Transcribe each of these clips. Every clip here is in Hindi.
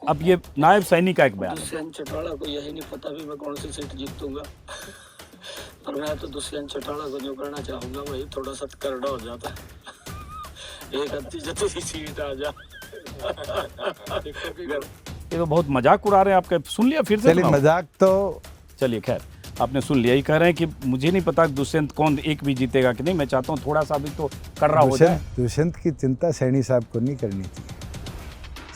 अब ये नायब सैनी का एक बयान है। दुष्यंत चौटाला को यही नहीं पता भी मैं कौन सी सीट जीतूंगा पर मैं तो दुष्यंत चौटाला को जो करना चाहूंगा वही थोड़ा सा करड़ा हो जाता है, एक अच्छी जैसी सीट आ जा। ये तो बहुत मजाक उड़ा रहे हैं आपका, सुन लिया फिर से? चलिए मजाक तो चलिए खैर, आपने सुन लिया। ही कह रहे हैं कि मुझे नहीं पता दुष्यंत कौन एक भी जीतेगा कि नहीं, मैं चाहता हूँ थोड़ा सा भी तो कर रहा हो जाए। दुष्यंत की चिंता सैनी साहब को नहीं करनी चाहिए,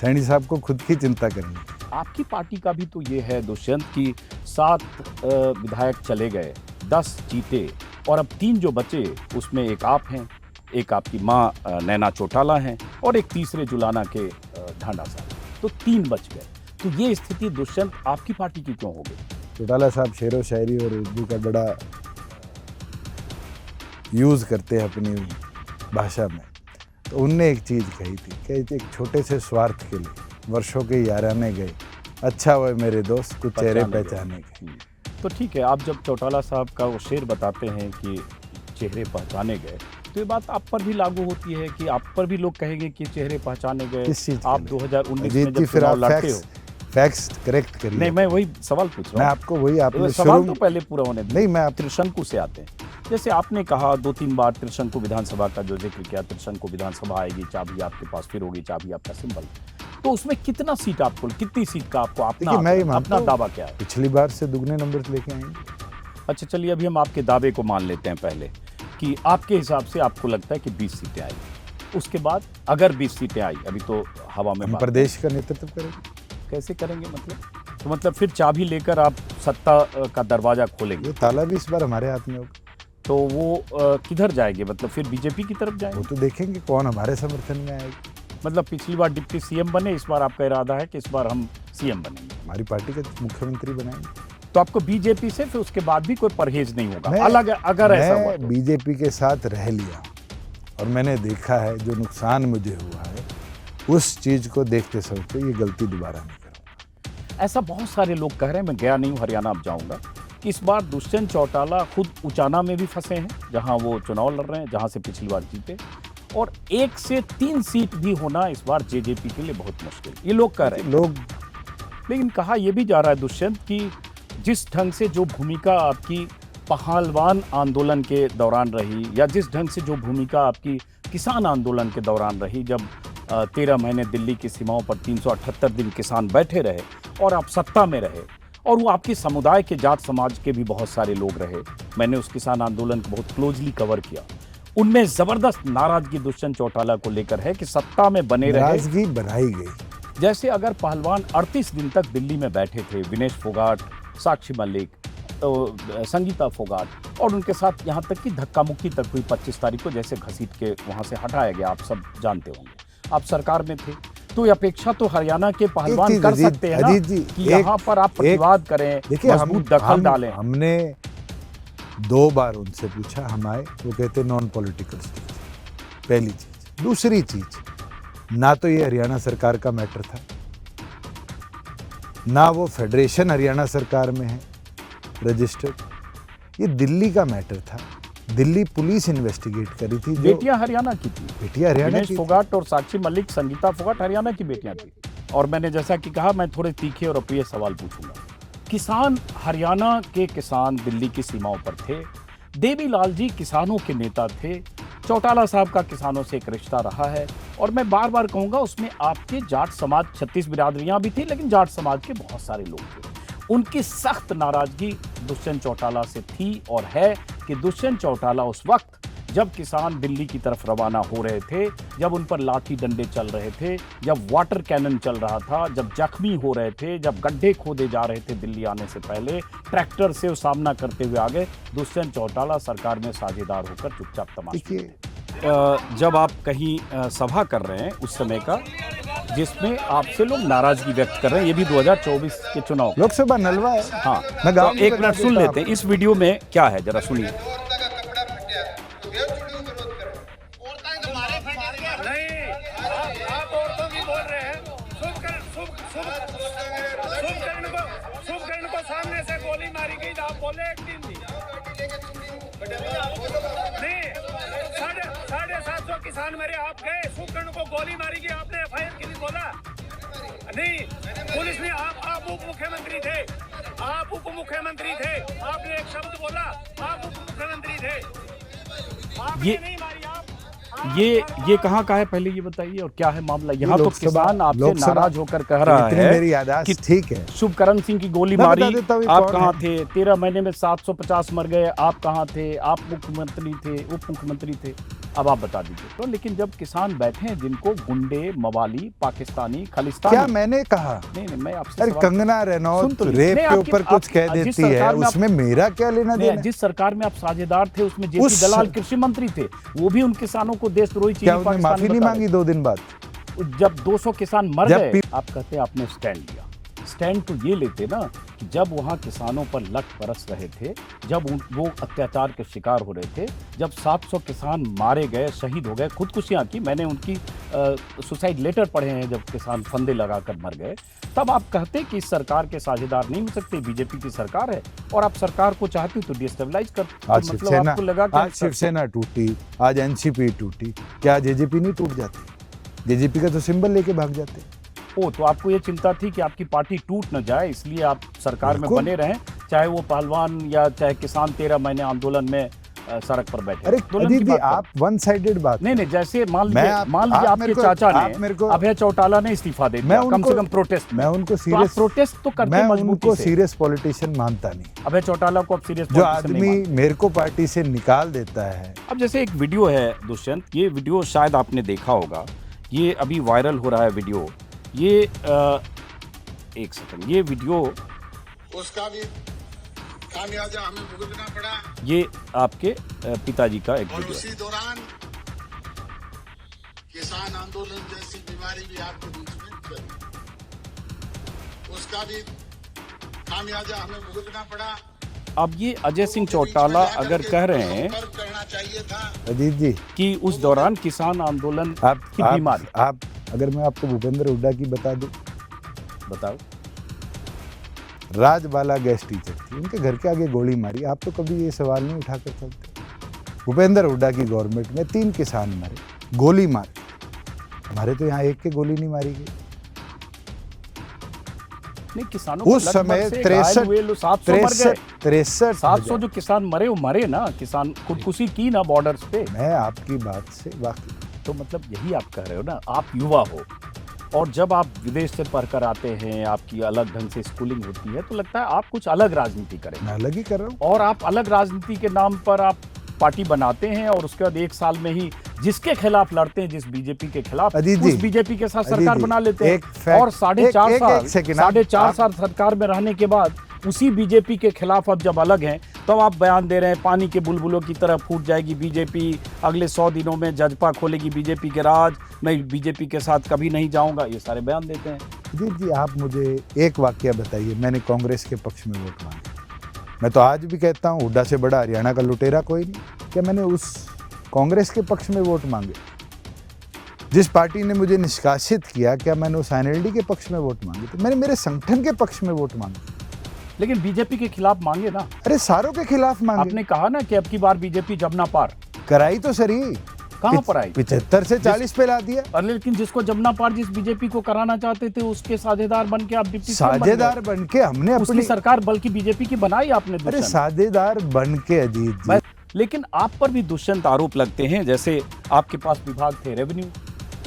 सैनी साहब को खुद की चिंता करनी चाहिए। आपकी पार्टी का भी तो ये है दुष्यंत की 7 विधायक चले गए, 10 जीते और अब 3 जो बचे उसमें एक आप हैं, एक आपकी माँ नैना चौटाला हैं और एक तीसरे जुलाना के ढांडा साहब, तो 3 बच गए। तो ये स्थिति दुष्यंत आपकी पार्टी की क्यों हो गई? चौटाला साहब शेरो शायरी और उर्दू का बड़ा यूज़ करते हैं अपनी भाषा में, तो उनने एक चीज़ कही थी कि एक छोटे से स्वार्थ के लिए वर्षों के याराने गए, अच्छा हुआ मेरे दोस्त कुछ चेहरे पहचाने गए। तो ठीक है, आप जब चौटाला साहब का वो शेर बताते हैं कि चेहरे पहचाने गए, तो ये बात आप पर भी लागू होती है कि आप पर भी लोग कहेंगे कि चेहरे पहचाने गए? आप 2019 में जब चुनाव लड़ते हो, फैक्ट्स करेक्ट करिए। नहीं, मैं वही सवाल पूछ रहा हूँ। मैं आपको वही आपने सवाल तो पहले पूरा होने दे। नहीं, मैं त्रिशंकु से आते हैं। जैसे आपने कहा 2-3 बार त्रिशंकु विधानसभा का जो जिक्र किया, त्रिशंकु विधानसभा आएगी, चाबी आपके पास फिर होगी, चाबी आपका सिंबल, तो उसमें कितना सीट आपको, कितनी सीट का आपको अपना दावा क्या है? पिछली बार से दुगने नंबर लेके आएंगे। अच्छा चलिए, अभी हम आपके दावे को मान लेते हैं पहले कि आपके हिसाब से आपको लगता है कि 20 सीटें आएंगी। उसके बाद अगर 20 सीटें आई, अभी तो हवा में, प्रदेश का नेतृत्व करेंगे। कैसे करेंगे मतलब? तो मतलब फिर चाबी लेकर आप सत्ता का दरवाजा खोलेंगे? ये ताला भी इस बार हमारे हाथ में होगा। तो वो किधर जाएंगे? मतलब फिर बीजेपी की तरफ जाएंगे? वो तो देखेंगे कौन हमारे समर्थन में आएगी। मतलब पिछली बार डिप्टी सीएम बने, इस बार आपका इरादा है कि इस बार हम सीएम बनेंगे, हमारी पार्टी का मुख्यमंत्री बनाएंगे। तो आपको बीजेपी से फिर उसके बाद भी कोई परहेज नहीं होगा अलग? अगर ऐसा हुआ तो बीजेपी के साथ रह लिया और मैंने देखा है जो नुकसान मुझे हुआ है, उस चीज को देखते समझते ये गलती दोबारा नहीं करूंगा। ऐसा बहुत सारे लोग कह रहे हैं, मैं गया नहीं हूँ, हरियाणा अब जाऊंगा, कि इस बार दुष्यंत चौटाला खुद उचाना में भी फंसे हैं, जहां वो चुनाव लड़ रहे हैं, जहां से पिछली बार जीते, और 1 से 3 सीट भी होना इस बार जेजेपी के लिए बहुत मुश्किल, ये लोग कह रहे हैं। लेकिन कहा यह भी जा रहा है दुष्यंत की जिस ढंग से जो भूमिका आपकी पहलवान आंदोलन के दौरान रही, या जिस ढंग से जो भूमिका आपकी किसान आंदोलन के दौरान रही, जब 13 महीने दिल्ली की सीमाओं पर 378 दिन किसान बैठे रहे और आप सत्ता में रहे, और वो आपके समुदाय के जाट समाज के भी बहुत सारे लोग रहे, मैंने उस किसान आंदोलन को बहुत क्लोजली कवर किया, उनमें जबरदस्त नाराजगी दुष्यंत चौटाला को लेकर है कि सत्ता में बने रहे। नाराजगी बनाई गई। जैसे अगर पहलवान 38 दिन तक दिल्ली में बैठे थे, विनेश फोगाट, साक्षी मलिक, तो संगीता फोगाट, और उनके साथ यहाँ तक कि धक्का मुक्की तक हुई 25 तारीख को, जैसे घसीट के वहाँ से हटाया गया, आप सब जानते होंगे, आप सरकार में थे, तो अपेक्षा तो हरियाणा के पहलवान कर सकते हैं ना कि यहाँ पर आप प्रतिवाद करें, मजबूत दखल डालें। हमने 2 बार उनसे पूछा, हम आए, वो कहते नॉन पॉलिटिकल स्टेज, पहली चीज। दूसरी चीज, ना तो ये हरियाणा सरकार का मैटर था, ना वो फेडरेशन हरियाणा सरकार में है रजिस्टर्ड, ये दिल्ली का मैटर था। दिल्ली पुलिस इन्वेस्टिगेट करी थी। बेटियां हरियाणा की थी, बेटियां हरियाणा की, फोगाट और साक्षी मलिक, संगीता फोगाट हरियाणा की बेटियां थी। और मैंने जैसा कि कहा, मैं थोड़े तीखे और अप्रिय सवाल पूछूंगा। किसान, हरियाणा के किसान दिल्ली की सीमाओं पर थे, देवीलाल जी किसानों के नेता थे, चौटाला साहब का किसानों से एक रिश्ता रहा है, और मैं बार बार कहूंगा उसमें आपके जाट समाज, 36 बिरादरियां भी थी, लेकिन जाट समाज के बहुत सारे लोग थे। उनकी सख्त नाराजगी दुष्यंत चौटाला से थी और है कि दुष्यंत चौटाला उस वक्त जब किसान दिल्ली की तरफ रवाना हो रहे थे, जब उन पर लाठी डंडे चल रहे थे, जब वाटर कैनन चल रहा था, जब जख्मी हो रहे थे, जब गड्ढे खोदे जा रहे थे दिल्ली आने से पहले, ट्रैक्टर से सामना करते हुए आगे, दुष्यंत चौटाला सरकार में साझेदार होकर चुपचाप तमाशा। जब आप कहीं सभा कर रहे हैं उस समय का, जिसमें आपसे लोग नाराजगी व्यक्त कर रहे हैं, ये भी 2024 के चुनाव, लोकसभा नलवा है। हाँ, तो एक मिनट सुन लेते हैं इस वीडियो में क्या है, जरा सुनिए। सामने से गोली मारी गई, आप बोले एक दिन नहीं, 750 किसान मेरे आप गए, सुकर्ण को गोली मारी गई, आपने FIR की नहीं बोला नहीं। उप मुख्यमंत्री थे, आप उप मुख्यमंत्री थे, आपने एक शब्द बोला, आप उप मुख्यमंत्री थे, आपने ये- नहीं मारी आप ये कहाँ का है पहले ये बताइए, और क्या है मामला? यहाँ तो लोकसभा- किसान आपसे लोकसभा- नाराज होकर कह रहा इतनी है मेरी यादाश्त कि ठीक है। शुभकरण सिंह की गोली मैं मारी, बता देता हूँ ये आप कौन कहाँ है। थे? 13 महीने में 750 मर गए, आप कहाँ थे? आप मुख्यमंत्री थे, उप मुख्यमंत्री थे, अब आप बता दीजिए। तो लेकिन जब किसान बैठे हैं जिनको गुंडे, मवाली, पाकिस्तानी, खालिस्तानी, क्या मैंने कहा? नहीं मैं आपसे अरे सवाल- कंगना सुन रनौत तो लीजिए। रेप नहीं, के आपकी- ऊपर कुछ आप- कह जिस देती है, सरकार में आप- उसमें मेरा क्या लेना नहीं, देना? जिस सरकार में आप साझेदार थे उसमें जेपी उस- दलाल कृषि मंत्री थे, वो भी उन किसानों को देशद्रोही क्या चीनी उन्हें पाकिस्तानी माफी नहीं बता मांगी 2 दिन बाद? रहे। जब 200 किसान मर जब गए, पी- आप कहते हैं आपने स्टैंड लिया। स्टैंड तो ये लेते ना कि जब वहां किसानों पर लठ बरस रहे थे, जब वो अत्याचार के शिकार हो रहे थे, जब 700 किसान मारे गए, शहीद हो गए, खुदकुशियां की, मैंने उनकी सुसाइड लेटर पढ़े हैं, जब किसान फंदे लगाकर मर गए, तब आप कहते कि इस सरकार के साझेदार नहीं हो सकते, बीजेपी की सरकार है और आप सरकार को चाहती तो डिस्टेबलाइज कर, आज मतलब शिवसेना आपको लगा कि आज शिवसेना टूटी, आज एनसीपी टूटी, क्या जेजेपी नहीं टूट जाती? जेजेपी का तो सिंबल लेके भाग जाते। ओ, तो आपको ये चिंता थी कि आपकी पार्टी टूट न जाए, इसलिए आप सरकार में बिल्कुल। बने रहें, चाहे वो पहलवान या चाहे किसान 13 महीने आंदोलन में सड़क पर बैठे। अरे आंदोलन अजीत की जी, बात आप वन साइडेड बात नहीं, जैसे मान मैं लीजिए आप- मान लीजिए आप आपके मेरे को- चाचा आप मेरे को- ने, अभय चौटाला ने इस्तीफा दे दिया, कम से कम प्रोटेस्ट में। मैं उनको तो आप सीरियस प्रोटेस्ट तो करते मैं मजबूती उनको से। सीरियस पॉलिटिशियन मानता नहीं। अभय चौटाला को अब सीरियस जो आदमी मेरे को पार्टी से निकाल देता है, अब जैसे एक वीडियो है दुष्यंत, ये वीडियो शायद आपने देखा होगा, ये अभी वायरल हो रहा है वीडियो, ये एक सेकंड, ये वीडियो, उसका भी खामियाजा हमें भुगतना पड़ा ये आपके पिताजी का एक और वीडियो है। उसी दौरान किसान आंदोलन जैसी बीमारी भी आपके बीच में चली, उसका भी खामियाजा हमें भुगतना पड़ा। अब ये अजय सिंह चौटाला अगर कह रहे हैं करना चाहिए था। अजीत जी, कि उस दौरान किसान आंदोलन की बीमारी, आप अगर मैं आपको भूपेंद्र हुड्डा की बता दूं, बताओ। राजबाला गैस टीचर थी, उनके घर के आगे गोली मारी, आप तो कभी ये सवाल नहीं उठाकर चलते। भूपेंद्र हुड्डा की गवर्नमेंट में 3 किसान मरे, गोली मारी। हमारे तो यहाँ एक के गोली नहीं मारी गई। नहीं, किसानों को उस लगभग समय से घायल हुए लोग 700 मर गए। 700 जो किसान मरे वो मरे ना, किसान खुदकुशी की ना बॉर्डर्स पे। मैं आपकी बात से वाकिफ। तो मतलब यही आप कह रहे हो ना, आप युवा हो और जब आप विदेश से पढ़कर आते हैं, आपकी अलग ढंग से स्कूलिंग होती है, तो लगता है आप कुछ अलग राजनीति करें, मैं अलग ही कर रहा हूँ। और आप अलग राजनीति के नाम पर आप पार्टी बनाते हैं और उसके बाद 1 साल में ही जिसके खिलाफ लड़ते हैं, जिस बीजेपी के खिलाफ, अजीत उस जी, बीजेपी के साथ अजीत सरकार जी, बना लेते हैं। एक fact- और 4.5 एक साल second, 4.5 आप- साल सरकार में रहने के बाद उसी बीजेपी के खिलाफ अब जब अलग हैं, तब आप बयान दे रहे हैं पानी के बुलबुलों की तरह फूट जाएगी बीजेपी, अगले 100 दिनों में जजपा खोलेगी बीजेपी के राज, मैं बीजेपी के साथ कभी नहीं जाऊंगा, ये सारे बयान देते हैं। अजीत जी, आप मुझे एक वाकया बताइए, मैंने कांग्रेस के पक्ष में वोट मांगे। मैं तो आज भी कहता हूँ, हुड्डा से बड़ा हरियाणा का लुटेरा कोई नहीं। क्या मैंने उस कांग्रेस के पक्ष में वोट मांगे? जिस पार्टी ने मुझे निष्कासित किया, क्या मैंने उस एनएलडी के पक्ष में वोट मांगे? तो मैंने मेरे संगठन के पक्ष में वोट मांगे। लेकिन बीजेपी के खिलाफ मांगे ना, अरे सारों के खिलाफ मांगे। आपने कहा ना कि अब की बार बीजेपी जमुना पार, कराई तो सरी, कहाँ पर आई? 75 से 40 पे ला दिया। और लेकिन जिसको जमुना पार, जिस बीजेपी को कराना चाहते थे, उसके साझेदार बन के आप डिप्टी सीएम बन गए। साझेदार बन के हमने उसकी अपनी सरकार बल्कि बीजेपी की बनाई आपने अरे दुष्यंत। साझेदार बन के अजीत जी, लेकिन आप पर भी दुष्यंत आरोप लगते हैं, जैसे आपके पास विभाग थे रेवेन्यू,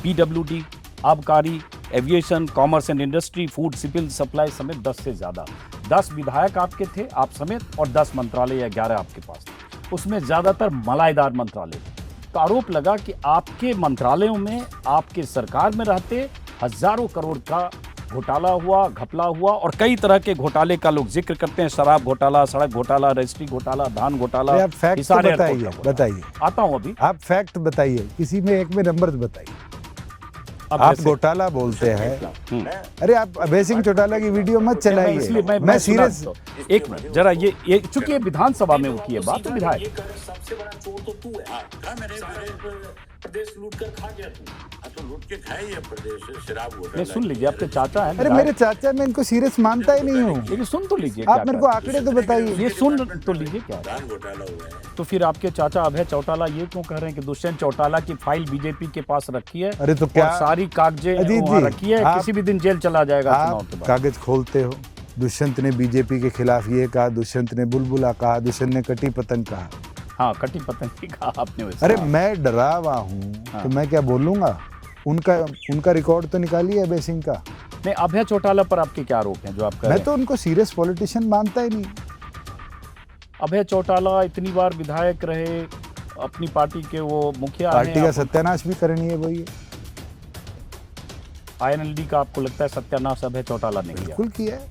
पीडब्ल्यूडी, आबकारी, aviation, commerce and industry, food, civil supply समेत 10 से ज्यादा 10 विधायक आपके थे, आप समेत, और 10 मंत्रालय या 11 आपके पास थे। उसमें ज्यादातर मलाईदार मंत्रालय थे। तो आरोप लगा कि आपके मंत्रालयों में, आपके सरकार में रहते हजारों करोड़ का घोटाला हुआ, घपला हुआ, और कई तरह के घोटाले का लोग जिक्र करते हैं। शराब घोटाला, सड़क घोटाला, रजिस्ट्री घोटाला, धान घोटाला। अरे आप फैक्ट तो हिसार एयरपोर्ट बताइए, का घोटाला। बताइए। आता हूं अभी। आप फैक्ट बताइए, किसी में एक में नंबर बताइए। अब आप जैसे- घोटाला बोलते हैं। हम्म। अरे आप अभय सिंह चौटाला की वीडियो मत इसलिए चलाइए। मैं मैं सुना सीरियस, तो। एक मिनट जरा, ये चूंकि ये विधानसभा में वो की है बात, तो विधायक सबसे बड़ा चोर तो तू है। प्रदेश लूट कर खा गया तू। तो लूट के खाए ये प्रदेश शराब घोटाला। नहीं, सुन लीजिए, आपके चाचा है अरे मेरे चाचा, मैं इनको सीरियस मानता ही नहीं हूँ। लेकिन सुन तो लीजिए, आप क्या मेरे को कर- आंकड़े तो बताइए। ये सुन तो लीजिए क्या है। धान घोटाला हुआ है। तो फिर आपके चाचा अभय चौटाला ये क्यों कह रहे हैं कि दुष्यंत चौटाला की फाइल बीजेपी के पास रखी है, अरे तो क्या और सारी कागजें अजीत वहाँ जी, रखी है, आप- किसी भी दिन जेल चला जाएगा चुनाव आप के बाद। कागज खोलते हो, दुष्यंत ने बीजेपी के खिलाफ ये कहा, दुष्यंत ने बुलबुला कहा, दुष्यंत ने कटी पतंग कहा। हाँ, कटी पतंगी कहा आपने वैसे। अरे मैं डरा हुआ हूँ तो मैं क्या बोलूँगा? उनका रिकॉर्ड तो निकालिए अभय सिंह का। नहीं, अभय चौटाला पर आपके क्या आरोप हैं जो आप कह रहे मैं हैं? तो उनको सीरियस पॉलिटिशियन मानता ही नहीं। अभय चौटाला इतनी बार विधायक रहे, अपनी पार्टी के वो मुखिया हैं, पार्टी का आप- सत्यानाश भी करनी है वही। INLD का आपको लगता है सत्यानाश अभय चौटाला ने किया? बिल्कुल किया है।